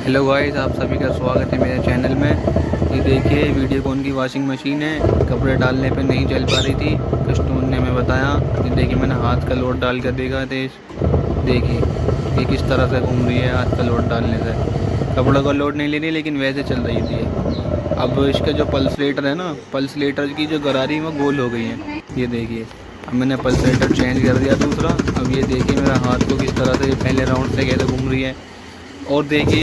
Hello guys, आप सभी का स्वागत है मेरे चैनल में। ये देखिए, वीडियोकॉन की वॉशिंग मशीन है। कपड़े डालने पे नहीं चल पा रही थी। कस्टमर ने हमें बताया। ये देखिए, मैंने हाथ का लोड डाल कर देखा थे। देखिए ये किस तरह से घूम रही है। हाथ का लोड डालने से कपड़ों का लोड नहीं ले रही, लेकिन वैसे चल रही थी। अब इसका जो पल्सलेटर है ना, पल्सलेटर की जो गरारी है वो गोल हो गई है। ये देखिए, अब मैंने पल्सलेटर चेंज कर दिया दूसरा। अब ये देखिए मेरा हाथ को किस तरह से ये पहले राउंड से कैसे घूम रही है। और देखिए